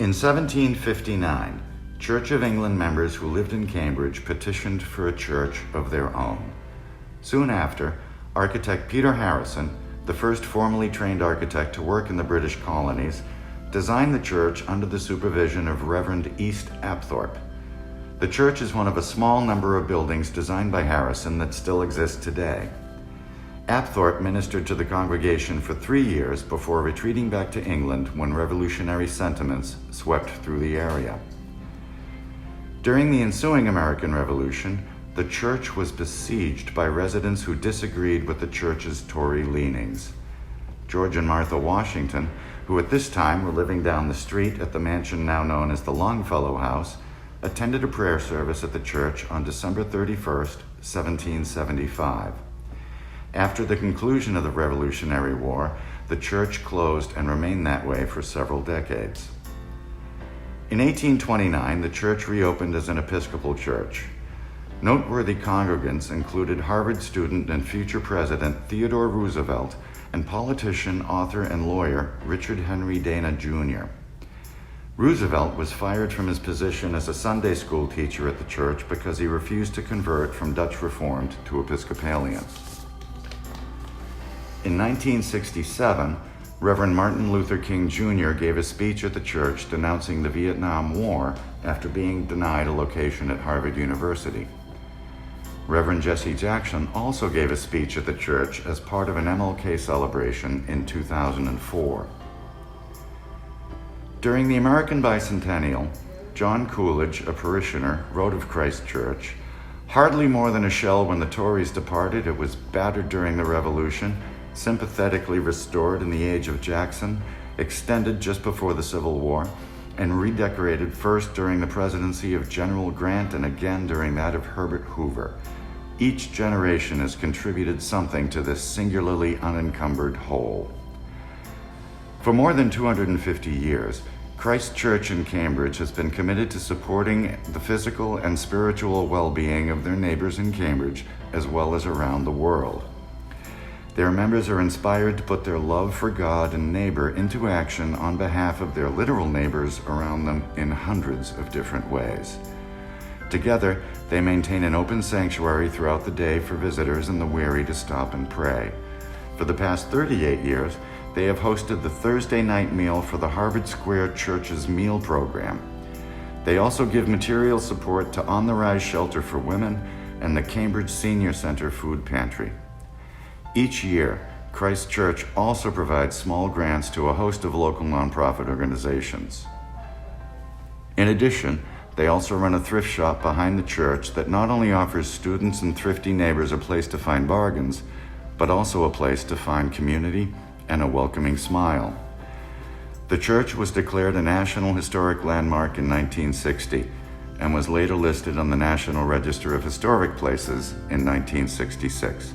In 1759, Church of England members who lived in Cambridge petitioned for a church of their own. Soon after, architect Peter Harrison, the first formally trained architect to work in the British colonies, designed the church under the supervision of Reverend East Apthorpe. The church is one of a small number of buildings designed by Harrison that still exist today. Apthorpe ministered to the congregation for 3 years before retreating back to England when revolutionary sentiments swept through the area. During the ensuing American Revolution, the church was besieged by residents who disagreed with the church's Tory leanings. George and Martha Washington, who at this time were living down the street at the mansion now known as the Longfellow House, attended a prayer service at the church on December 31st, 1775. After the conclusion of the Revolutionary War, the church closed and remained that way for several decades. In 1829, the church reopened as an Episcopal church. Noteworthy congregants included Harvard student and future president Theodore Roosevelt and politician, author, and lawyer Richard Henry Dana Jr. Roosevelt was fired from his position as a Sunday school teacher at the church because he refused to convert from Dutch Reformed to Episcopalian. In 1967, Reverend Martin Luther King Jr. gave a speech at the church denouncing the Vietnam War after being denied a location at Harvard University. Reverend Jesse Jackson also gave a speech at the church as part of an MLK celebration in 2004. During the American Bicentennial, John Coolidge, a parishioner, wrote of Christ Church, "Hardly more than a shell when the Tories departed, it was battered during the Revolution, sympathetically restored in the age of Jackson, extended just before the Civil War, and redecorated first during the presidency of General Grant and again during that of Herbert Hoover. Each generation has contributed something to this singularly unencumbered whole." For more than 250 years, Christ Church in Cambridge has been committed to supporting the physical and spiritual well-being of their neighbors in Cambridge as well as around the world. Their members are inspired to put their love for God and neighbor into action on behalf of their literal neighbors around them in hundreds of different ways. Together, they maintain an open sanctuary throughout the day for visitors and the weary to stop and pray. For the past 38 years, they have hosted the Thursday night meal for the Harvard Square Church's meal program. They also give material support to On the Rise Shelter for Women and the Cambridge Senior Center Food Pantry. Each year, Christ Church also provides small grants to a host of local nonprofit organizations. In addition, they also run a thrift shop behind the church that not only offers students and thrifty neighbors a place to find bargains, but also a place to find community and a welcoming smile. The church was declared a National Historic Landmark in 1960 and was later listed on the National Register of Historic Places in 1966.